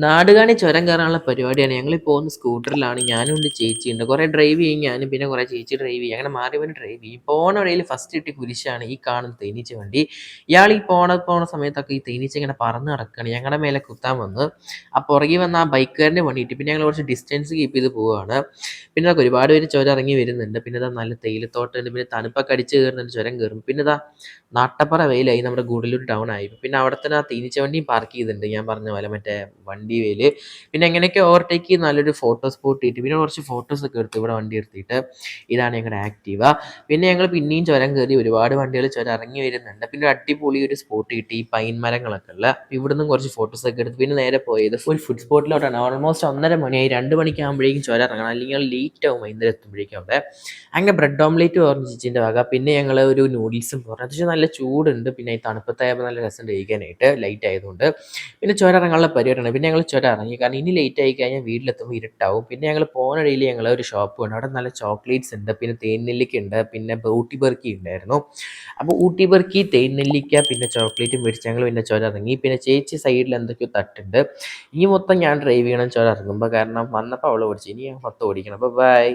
നാടുകാണി ചുരം കയറാനുള്ള പരിപാടിയാണ്. ഞങ്ങളീ പോകുന്ന സ്കൂട്ടറിലാണ്. ഞാനും ഉണ്ട് ചേച്ചിയുണ്ട്. കുറേ ഡ്രൈവ് ചെയ്യും ഞാനും, പിന്നെ കുറേ ചേച്ചി ഡ്രൈവ് ചെയ്യും. അങ്ങനെ മാറി മാറി ഡ്രൈവ് ചെയ്യും. പോണ വഴിയിൽ ഫസ്റ്റ് കിട്ടിയ കുരിശാണ് ഈ കാണുന്ന തേനീച്ച വണ്ടി. ഇയാൾ ഈ പോണ സമയത്തൊക്കെ ഈ തേനീച്ച ഇങ്ങനെ പറന്ന് നടക്കുകയാണ്. ഞങ്ങളുടെ മേലെ കുത്താൻ വന്ന്. ആ പുറകിൽ വന്ന ആ ബൈക്കുകാരനെ വണ്ടിയിട്ട് പിന്നെ ഞങ്ങൾ കുറച്ച് ഡിസ്റ്റൻസ് കീപ്പ് ചെയ്ത് പോവുകയാണ്. പിന്നെ അതൊക്കെ ഒരുപാട് പേര് ചുരം ഇറങ്ങി വരുന്നുണ്ട്. പിന്നെ ഇതാ നല്ല തേയിലത്തോട്ടമുണ്ട്. പിന്നെ തണുപ്പൊക്കെ അടിച്ച് കയറുന്നുണ്ട്, ചുരം കയറും. പിന്നെ ഇതാ നാട്ടപ്പറ വെയിലായി, നമ്മുടെ ഗൂഡല്ലൂർ ടൗൺ ആയി. പിന്നെ അവിടെ തന്നെ ആ തേനീച്ച വണ്ടിയും പാർക്ക് ചെയ്തിട്ടുണ്ട്, ഞാൻ പറഞ്ഞ പോലെ മറ്റേ വണ്ടി വേല്. പിന്നെ എങ്ങനെയൊക്കെ ഓവർടേക്ക് ചെയ്ത് നല്ലൊരു ഫോട്ടോ സ്പോട്ട് ഇട്ട് പിന്നെ കുറച്ച് ഫോട്ടോസ് ഒക്കെ എടുത്തു ഇവിടെ വണ്ടി എടുത്തിട്ട്. ഇതാണ് ഞങ്ങളുടെ ആക്റ്റീവ. പിന്നെ ഞങ്ങൾ പിന്നെയും ചുരം കയറി, ഒരുപാട് വണ്ടികൾ ചുരം ഇറങ്ങി വരുന്നുണ്ട്. പിന്നെ ഒരു അടിപൊളി ഒരു സ്പോട്ട് കിട്ടി, ഈ പൈൻ മരങ്ങളൊക്കെ ഉള്ള. ഇവിടുന്ന് കുറച്ച് ഫോട്ടോസ് ഒക്കെ എടുത്ത് പിന്നെ നേരെ പോയത് ഫുൾ ഫുഡ് സ്പോട്ടിലോട്ടാണ്. ഓൾമോസ്റ്റ് 1:30 മണിയായി. 2 മണിക്കാകുമ്പോഴേക്കും ചുരം ഇറങ്ങണം, അല്ലെങ്കിൽ ലേറ്റ് ആവും വൈകുന്നേരം എത്തുമ്പോഴേക്കും അവിടെ. അങ്ങനെ ബ്രെഡ് ഓംലേറ്റ് പറഞ്ഞു ചേച്ചീൻ്റെ വക. പിന്നെ ഞങ്ങൾ ഒരു നൂഡിൽസും പറഞ്ഞു. അത്യാവശ്യം നല്ല ചൂടുണ്ട്, പിന്നെ ഈ തണുപ്പത്തായപ്പോൾ നല്ല രസം കഴിക്കാനായിട്ട്, ലൈറ്റ് ആയതുകൊണ്ട്. പിന്നെ ചുരം ഇറങ്ങാനുള്ള പരിപാടിയാണ്. പിന്നെ ഞങ്ങൾ ചുരം ഇറങ്ങി, കാരണം ഇനി ലേറ്റ് ആയി കഴിഞ്ഞാൽ വീട്ടിലെത്തുമ്പോൾ ഇരുട്ടാവും. പിന്നെ ഞങ്ങൾ പോണ വഴിയിൽ ഞങ്ങൾ ഒരു ഷോപ്പ് ഉണ്ട്, അവിടെ നല്ല ചോക്ലേറ്റ്സ് ഉണ്ട്, പിന്നെ തേൻ നെല്ലിക്ക ഉണ്ട്, പിന്നെ ഊട്ടി ബർക്കി ഉണ്ടായിരുന്നു. അപ്പോൾ ഊട്ടി ബർക്കി, തേൻ നെല്ലിക്ക, പിന്നെ ചോക്ലേറ്റും മേടിച്ച് ഞങ്ങൾ പിന്നെ ചുരം ഇറങ്ങി. പിന്നെ ചേച്ചി സൈഡിൽ എന്തൊക്കെയോ തട്ടുണ്ട്. ഇനി മൊത്തം ഞാൻ ഡ്രൈവ് ചെയ്യണം ചുരം ഇറങ്ങുമ്പോൾ, കാരണം വന്നപ്പോൾ അവൾ ഓടിച്ചു, ഇനി ഞാൻ മൊത്തം ഓടിക്കണം. അപ്പോൾ ബൈ.